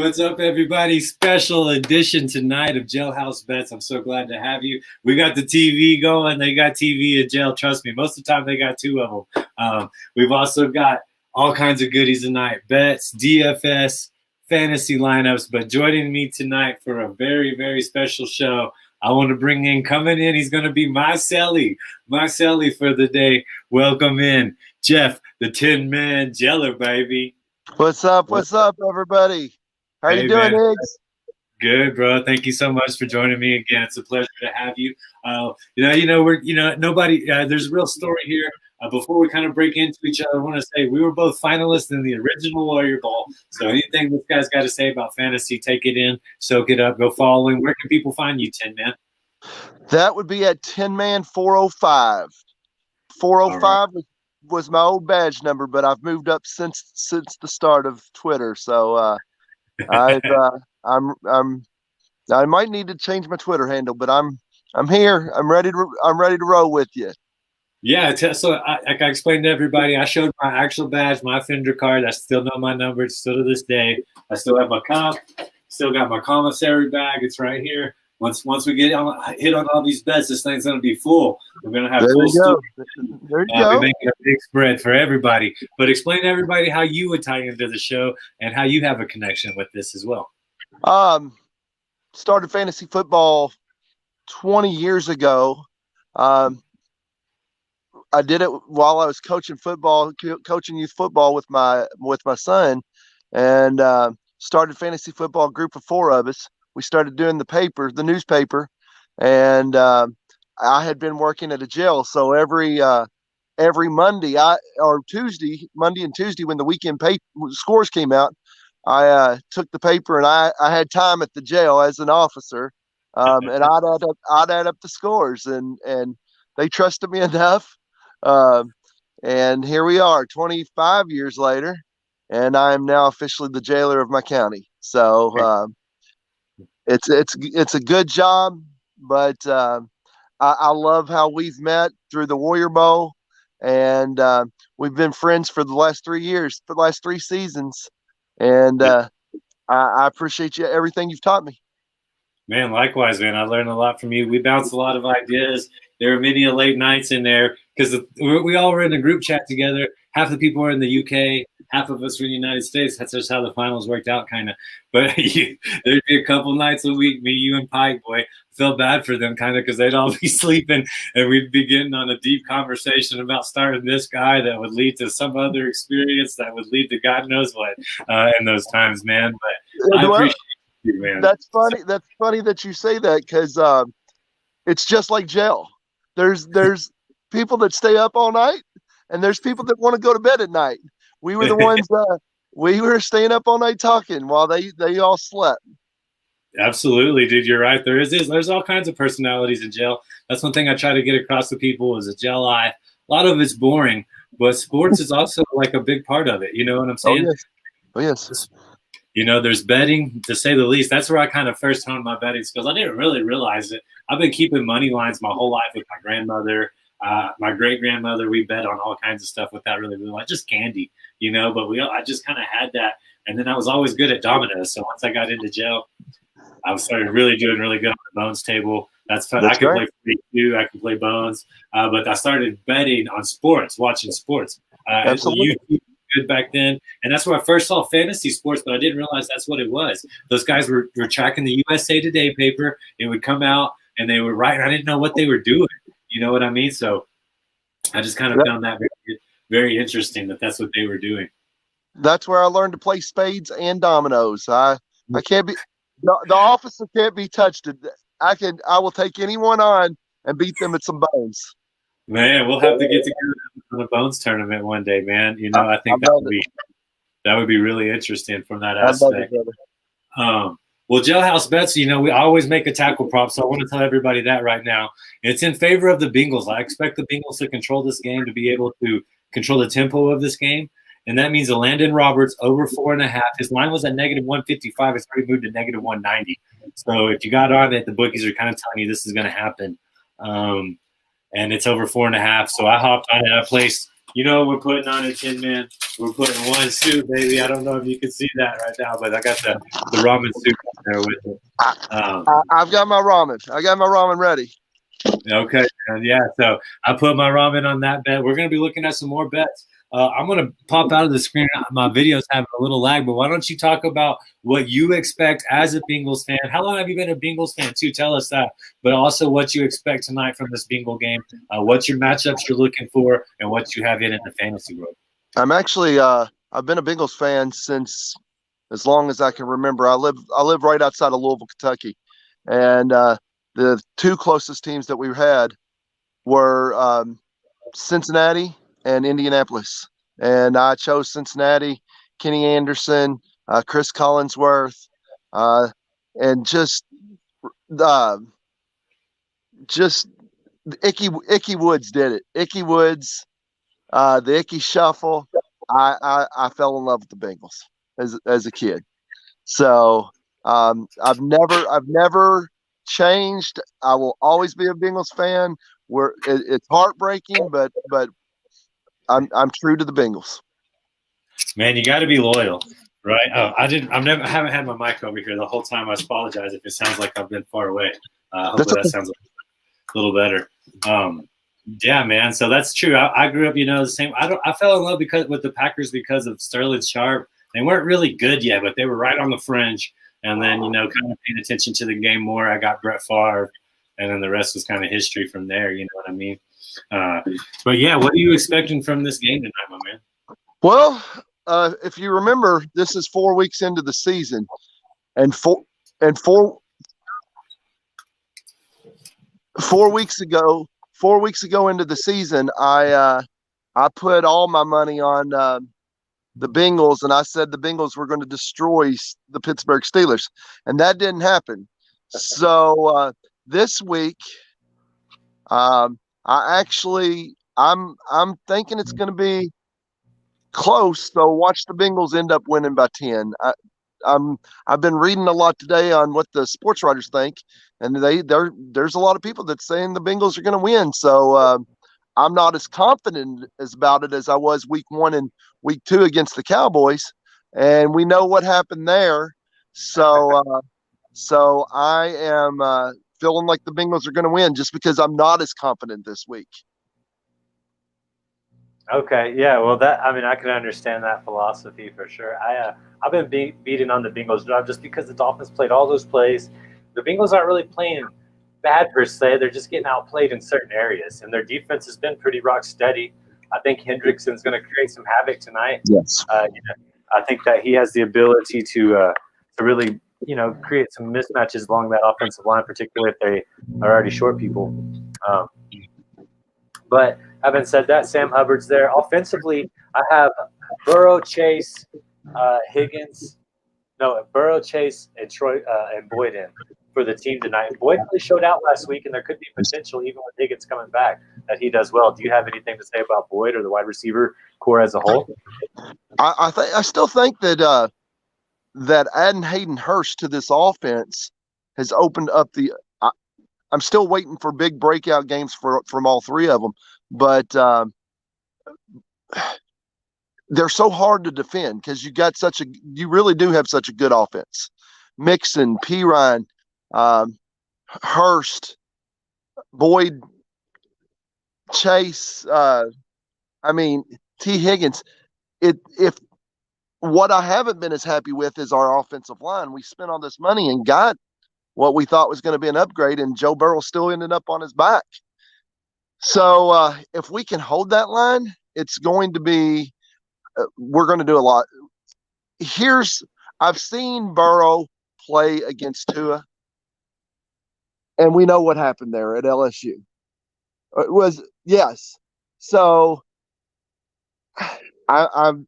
What's up, everybody? Special edition tonight of Jailhouse Bets. I'm so glad to have you. We got the TV going. They got TV at jail. Trust me, most of the time they got two of them. We've also got all kinds of goodies tonight. Bets, DFS, fantasy lineups. But joining me tonight for a very, very special show, I want to bring in, coming in, he's going to be my Sally for the day. Welcome in, Jeff, the Tin Man Jeller, baby. What's up? What's up, everybody? How you doing, Iggs? Good, bro. Thank you so much for joining me again. It's a pleasure to have you. Nobody. There's a real story here. Before we kind of break into each other, I want to say we were both finalists in the original Warrior Bowl. So anything this guy's got to say about fantasy, take it in, soak it up, go follow him. Where can people find you, Tin Man? That would be at Tin Man 405. 405 was my old badge number, but I've moved up since the start of Twitter. So I might need to change my Twitter handle, but I'm here. I'm ready to roll with you. Yeah, so like I explained to everybody, I showed my actual badge, my offender card. I still know my number. It's still to this day. I still have my cup. Still got my commissary bag. It's right here. Once we hit on all these bets, this thing's going to be full. We're going to have full store. There you go. We're making a big spread for everybody. But explain to everybody how you would tie into the show and how you have a connection with this as well. Started fantasy football 20 years ago. I did it while I was coaching youth football with my son, and started fantasy football group of four of us. We started doing the newspaper, and I had been working at a jail. So every Monday Monday and Tuesday, when the weekend scores came out, I took the paper, and I had time at the jail as an officer, and I'd add up the scores, and they trusted me enough. And here we are 25 years later, and I am now officially the jailer of my county. So it's a good job, but I love how we've met through the Warrior Bowl, and we've been friends for the last 3 years, for the last 3 seasons, and I appreciate everything you've taught me. Man, likewise, man. I learned a lot from you. We bounced a lot of ideas. There were many late nights in there because we all were in a group chat together. Half the people were in the UK, half of us were in the United States. That's just how the finals worked out, kind of. But there'd be a couple nights a week, me, you, and Pike, boy. I felt bad for them, kind of, because they'd all be sleeping, and we'd be getting on a deep conversation about starting this guy that would lead to some other experience that would lead to God knows what in those times, man. But I appreciate you, man. That's funny. That's funny that you say that, because it's just like jail. There's people that stay up all night, and there's people that want to go to bed at night. We were the ones we were staying up all night talking while they all slept. Absolutely, dude. You're right. There's all kinds of personalities in jail. That's one thing I try to get across to people is a jail life. A lot of it's boring, but sports is also like a big part of it. You know what I'm saying? Oh, yes. You know, there's betting, to say the least. That's where I kind of first honed my betting skills. I didn't really realize it. I've been keeping money lines my whole life with my grandmother, my great-grandmother. We bet on all kinds of stuff without really realizing, just candy, you know. But I just kind of had that. And then I was always good at dominoes. So once I got into jail, I started really doing really good on the bones table. That's fun. I can play free I can play bones. But I started betting on sports, watching sports. Absolutely. Good back then, and that's where I first saw fantasy sports, but I didn't realize that's what it was. Those guys were tracking the USA Today paper. It would come out, and they were writing. I didn't know what they were doing. You know what I mean? So I just kind of found that very, very interesting that that's what they were doing. That's where I learned to play spades and dominoes. I can't be the officer can't be touched. I will take anyone on and beat them at some bones. Man, we'll have to get together on a bones tournament one day, man. You know, I think that would be really interesting from that aspect. Well, Jailhouse Bets, you know, we always make a tackle prop, so I want to tell everybody that right now. It's in favor of the Bengals. I expect the Bengals to control this game, to be able to control the tempo of this game, and that means Landon Roberts over 4.5. His line was at -155. It's already moved to -190. So if you got on it, the bookies are kind of telling you this is going to happen. And it's over 4.5. So I hopped on it. I placed You know what we're putting on a Tin Man? We're putting one suit, baby. I don't know if you can see that right now, but I got the ramen soup there with it. I've got my ramen. I got my ramen ready. Okay, man. Yeah. So I put my ramen on that bet. We're going to be looking at some more bets. I'm going to pop out of the screen. My video's having a little lag, but why don't you talk about what you expect as a Bengals fan? How long have you been a Bengals fan too? Tell us that. But also what you expect tonight from this Bengal game. What's your matchups you're looking for, and what you have in the fantasy world. I'm actually I've been a Bengals fan since as long as I can remember. I live right outside of Louisville, Kentucky, and the two closest teams that we had were Cincinnati and Indianapolis, and I chose Cincinnati. Kenny Anderson, Chris Collinsworth, and uh, just Icky Woods did it. Icky Woods, the Icky Shuffle. I fell in love with the Bengals as a kid. So I've never changed. I will always be a Bengals fan. It's heartbreaking, but I'm true to the Bengals. Man, you got to be loyal, right? Oh, I haven't had my mic over here the whole time. I apologize if it sounds like I've been far away. Hopefully that sounds a little better. Yeah, man. So that's true. I grew up, the same. I fell in love with the Packers because of Sterling Sharp. They weren't really good yet, but they were right on the fringe. And then, kind of paying attention to the game more. I got Brett Favre, and then the rest was kind of history from there. You know what I mean? But yeah, what are you expecting from this game tonight, my man? Well, if you remember, this is 4 weeks into the season, and 4 weeks ago, 4 weeks ago into the season, I put all my money on the Bengals, and I said the Bengals were going to destroy the Pittsburgh Steelers, and that didn't happen. So this week, I'm thinking it's going to be close. So watch the Bengals end up winning by 10. I've been reading a lot today on what the sports writers think, and there's a lot of people that's saying the Bengals are going to win. So I'm not as confident about it as I was week 1 and week 2 against the Cowboys, and we know what happened there. So I am feeling like the Bengals are going to win just because I'm not as confident this week. Okay, yeah, well, I can understand that philosophy for sure. I've been beating on the Bengals drive just because the Dolphins played all those plays. The Bengals aren't really playing bad per se; they're just getting outplayed in certain areas, and their defense has been pretty rock steady. I think Hendrickson's going to create some havoc tonight. Yes, I think that he has the ability to really create some mismatches along that offensive line, particularly if they are already short people. But having said that, Sam Hubbard's there. Offensively, I have Burrow, Chase, Higgins. No, Burrow, Chase, and Troy and Boyd in for the team tonight. Boyd really showed out last week, and there could be potential, even with Higgins coming back, that he does well. Do you have anything to say about Boyd or the wide receiver core as a whole? I still think that that adding Hayden Hurst to this offense has opened up the. I'm still waiting for big breakout games from all three of them, but they're so hard to defend because you really do have such a good offense. Mixon, Pirine, Hurst, Boyd, Chase. T. Higgins. If what I haven't been as happy with is our offensive line. We spent all this money and got what we thought was going to be an upgrade, and Joe Burrow still ended up on his back. So if we can hold that line, it's going to be we're going to do a lot. I've seen Burrow play against Tua, and we know what happened there at LSU. It was yes. So I'm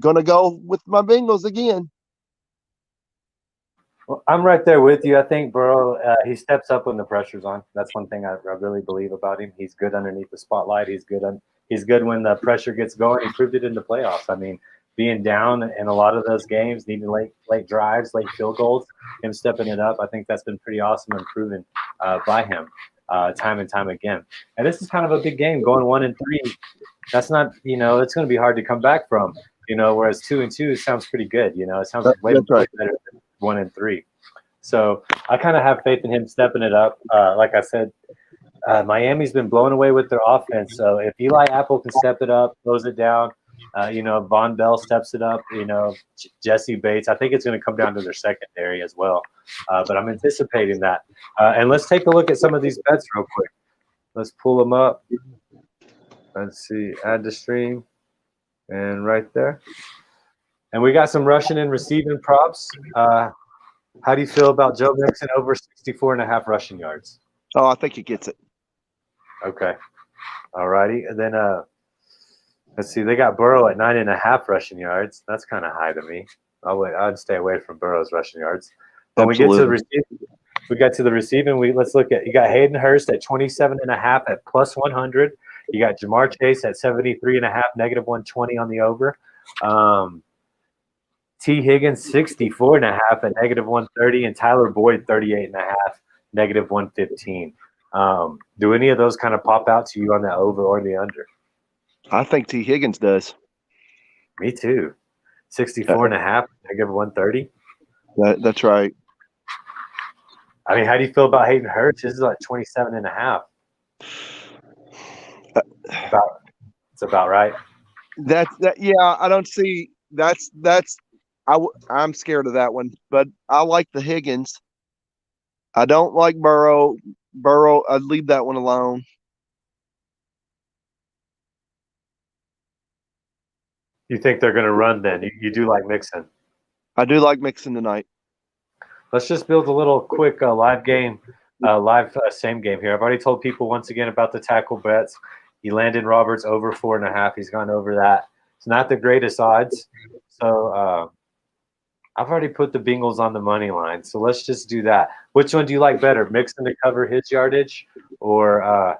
going to go with my Bengals again. Well, I'm right there with you. I think Burrow, he steps up when the pressure's on. That's one thing I really believe about him. He's good underneath the spotlight. He's good when the pressure gets going. He proved it in the playoffs. I mean, being down in a lot of those games, needing late drives, late field goals, him stepping it up, I think that's been pretty awesome and proven by him. time and time again. And this is kind of a big game, going 1-3. That's not, it's going to be hard to come back from. Whereas 2-2 sounds pretty good. It sounds way, That's right. way better than 1-3. So I kind of have faith in him stepping it up. Like I said, Miami's been blown away with their offense. So if Eli Apple can step it up, close it down, Von Bell steps it up, Jesse Bates, I think it's going to come down to their secondary as well. But I'm anticipating that. And let's take a look at some of these bets real quick. Let's pull them up. Let's see, add to stream. And right there. And we got some rushing and receiving props. How do you feel about Joe Mixon over 64.5 rushing yards? Oh, I think he gets it. Okay. All righty. And then let's see, they got Burrow at 9.5 rushing yards. That's kind of high to me. I'd stay away from Burrow's rushing yards. When we get to the receiving, let's look at, you got Hayden Hurst at 27.5 at plus 100. You got Jamar Chase at 73.5, negative 120 on the over. T. Higgins 64.5 at negative 130, and Tyler Boyd 38.5, negative 115. Do any of those kind of pop out to you on the over or the under? I think T. Higgins does. Me too. 64.5, negative 130. That's right. I mean, how do you feel about Hayden Hurst? This is like 27.5. It's about right. Yeah, I don't see I'm scared of that one, but I like the Higgins. I don't like Burrow. I'd leave that one alone. You think they're going to run then? You do like Mixon? I do like Mixon tonight. Let's just build a little quick live game, same game here. I've already told people once again about the tackle bets. Landon Roberts over 4.5. He's gone over that. It's not the greatest odds. So I've already put the Bengals on the money line. So let's just do that. Which one do you like better? Mixon to cover his yardage or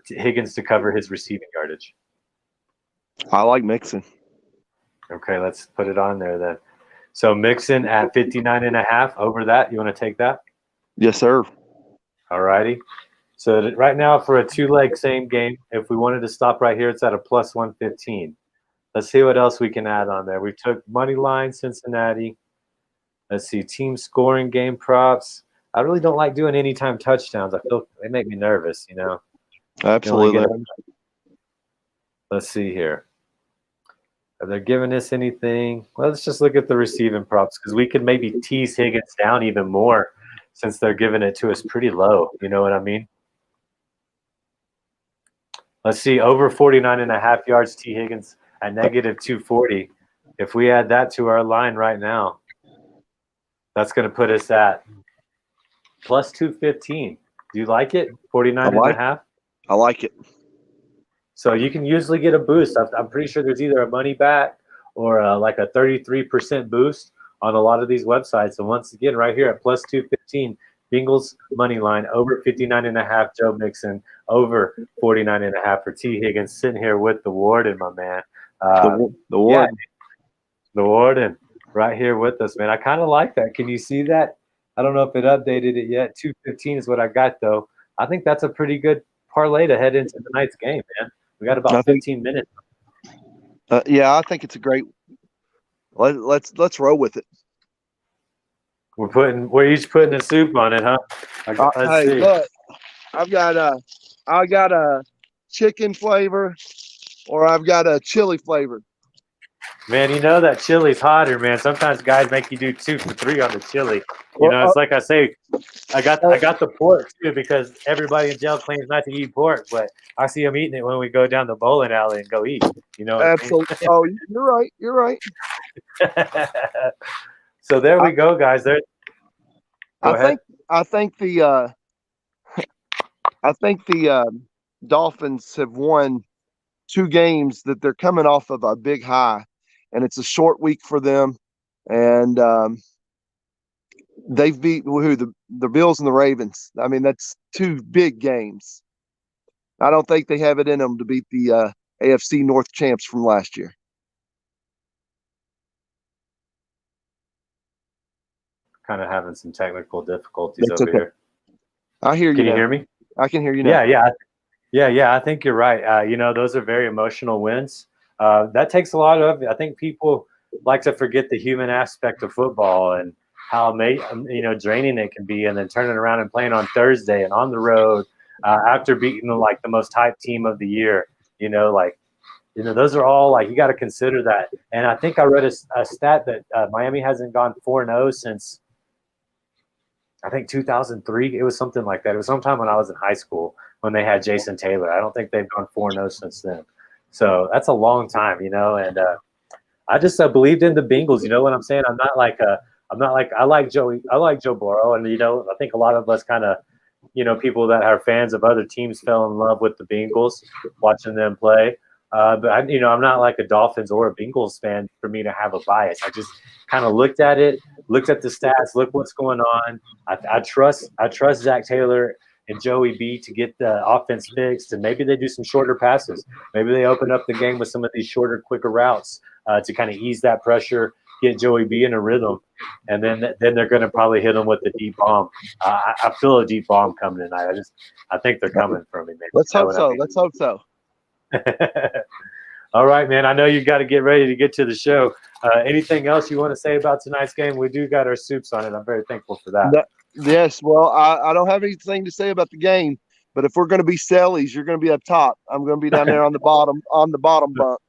Higgins to cover his receiving yardage? I like Mixon. Okay, let's put it on there then. So Mixon at 59.5 over that. You want to take that? Yes, sir. All righty. So right now for a two-leg same game, if we wanted to stop right here, it's at a plus 115. Let's see what else we can add on there. We took money line Cincinnati. Let's see, team scoring game props. I really don't like doing anytime touchdowns. I feel they make me nervous, Absolutely. Let's see here. Are they giving us anything? Well, let's just look at the receiving props because we could maybe tease Higgins down even more since they're giving it to us pretty low. You know what I mean? Let's see, over 49.5 yards, T. Higgins at negative 240. If we add that to our line right now, that's going to put us at plus 215. Do you like it? 49.5? I like it. So you can usually get a boost. I'm pretty sure there's either a money back or like a 33% boost on a lot of these websites. And once again, right here at plus 215, Bengals money line over 59.5, Joe Mixon over 49.5 for T. Higgins, sitting here with the Warden, my man. The Warden. Yeah, the Warden right here with us, man. I kind of like that. Can you see that? I don't know if it updated it yet. 215 is what I got, though. I think that's a pretty good parlay to head into tonight's game, man. We got about 15 minutes. Yeah, I think it's a great. Let's roll with it. We're each putting a soup on it, huh? Let's see. Look, I got a chicken flavor, or I've got a chili flavor. Man, that chili's hotter, man. Sometimes guys make you do 2 for 3 on the chili. It's like I say, I got the pork too because everybody in jail claims not to eat pork, but I see them eating it when we go down the bowling alley and go eat. Absolutely. I mean? Oh, you're right. So there we go, guys. There. I think the Dolphins have won 2 games that they're coming off of a big high, and it's a short week for them. And they've beat the Bills and the Ravens. I mean, that's 2 big games. I don't think they have it in them to beat the AFC North champs from last year. Kind of having some technical difficulties over here. I hear you Can you now. hear me? I can hear you now. Yeah. I think you're right. Those are very emotional wins. That takes a lot of. I think people like to forget the human aspect of football and how draining it can be, and then turning around and playing on Thursday and on the road after beating like the most hyped team of the year. Those are all like you got to consider that. And I think I read a stat that Miami hasn't gone 4-0 since I think 2003. It was something like that. It was sometime when I was in high school when they had Jason Taylor. I don't think they've gone 4-0 since then. So that's a long time, and I just believed in the Bengals. You know what I'm saying? I like Joe Burrow, and I think a lot of us kind of, people that are fans of other teams fell in love with the Bengals, watching them play. But I'm not like a Dolphins or a Bengals fan for me to have a bias. I just kind of looked at it, looked at the stats, look what's going on. I trust Zach Taylor and Joey B to get the offense fixed, and maybe they do some shorter passes. Maybe they open up the game with some of these shorter, quicker routes to kind of ease that pressure, get Joey B in a rhythm, and then they're going to probably hit him with the deep bomb. I feel a deep bomb coming tonight. I think they're coming for me. Maybe. Let's hope so. Let's hope so. All right, man. I know you got to get ready to get to the show. Anything else you want to say about tonight's game? We do got our soups on it. I'm very thankful for that. Yes. Well, I don't have anything to say about the game, but if we're going to be sellies, you're going to be up top. I'm going to be down there on the bottom bunk.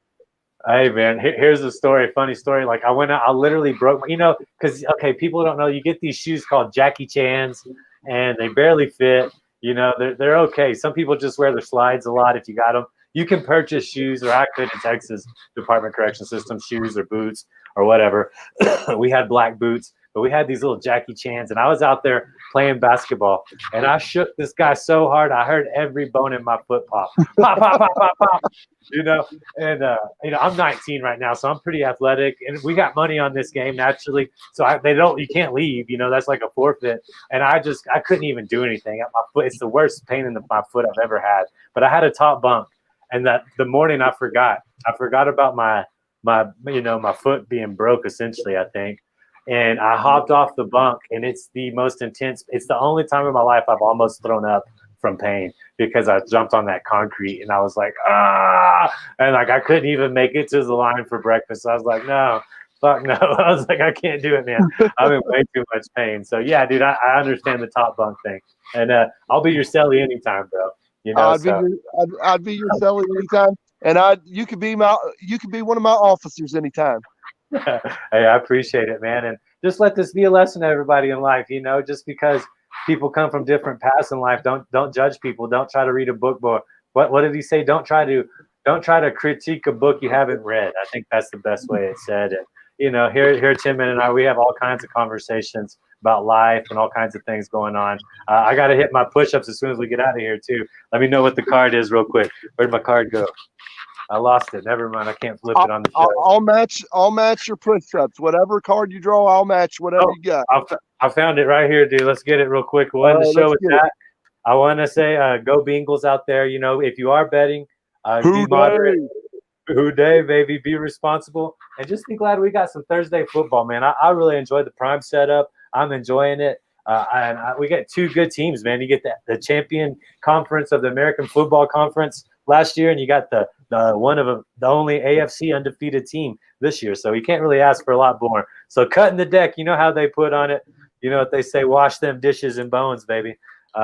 Hey, man, here's a story, funny story. Like I went out, I literally broke, because, okay, people don't know, you get these shoes called Jackie Chan's and they barely fit. They're okay. Some people just wear their slides a lot if you got them. You can purchase shoes, or I could in Texas Department of Correction System, shoes or boots or whatever. We had black boots, but we had these little Jackie Chan's, and I was out there playing basketball, and I shook this guy so hard I heard every bone in my foot pop, pop, pop, pop, pop, pop. And I'm 19 right now, so I'm pretty athletic, and we got money on this game naturally. So you can't leave. That's like a forfeit, and I couldn't even do anything. My foot, it's the worst pain in my foot I've ever had. But I had a top bunk, and that the morning I forgot about my foot being broke essentially, I think. And I hopped off the bunk, and it's the most intense. It's the only time in my life I've almost thrown up from pain because I jumped on that concrete and I was like, and like I couldn't even make it to the line for breakfast. So I was like, no, fuck no. I was like, I can't do it, man. I'm in way too much pain. So yeah, dude, I understand the top bunk thing, and I'll be your celly anytime, bro. I'd be your celly anytime, and you could be one of my officers anytime. Hey, I appreciate it, man. And just let this be a lesson to everybody in life. Just because people come from different paths in life, don't judge people. Don't try to read a book. But what did he say? Don't try to critique a book you haven't read. I think that's the best way it's said. And here Tim and I, we have all kinds of conversations about life and all kinds of things going on. I got to hit my push-ups as soon as we get out of here too. Let me know what the card is real quick. Where'd my card go? I lost it. Never mind. I can't flip it on the show. I'll match your push-ups. Whatever card you draw, I'll match whatever you got. I found it right here, dude. Let's get it real quick. We'll end the show with that. I want to say, go Bengals out there. If you are betting, be moderate. Who day, baby. Be responsible. And just be glad we got some Thursday football, man. I really enjoyed the prime setup. I'm enjoying it. We get two good teams, man. You get the champion conference of the American Football Conference last year, and you got the one of the only AFC undefeated team this year. So you can't really ask for a lot more. So cutting the deck, you know how they put on it. You know what they say, wash them dishes and bones, baby. We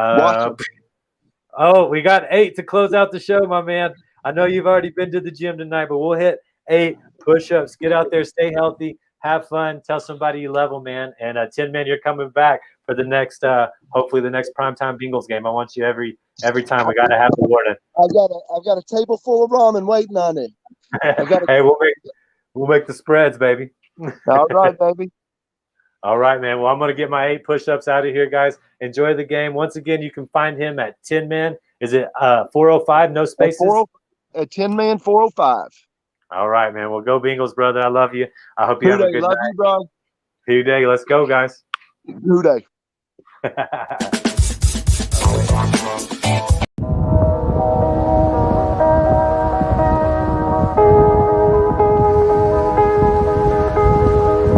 got 8 to close out the show, my man. I know you've already been to the gym tonight, but we'll hit 8 push-ups. Get out there, stay healthy, have fun, tell somebody you love them, man. And Tin Man, you're coming back for the next, hopefully the next primetime Bengals game. I want you every time. We got to have the Warden. I've got a table full of ramen waiting on it. Hey, we'll make the spreads, baby. All right, baby. All right, man. Well, I'm going to get my 8 push-ups out of here, guys. Enjoy the game. Once again, you can find him at Tin Man. Is it 405, no spaces? At Tin Man 405. All right, man. Well, go Bengals, brother. I love you. I hope you have a good night. Love you, bro. Who day. Let's go, guys. Who day.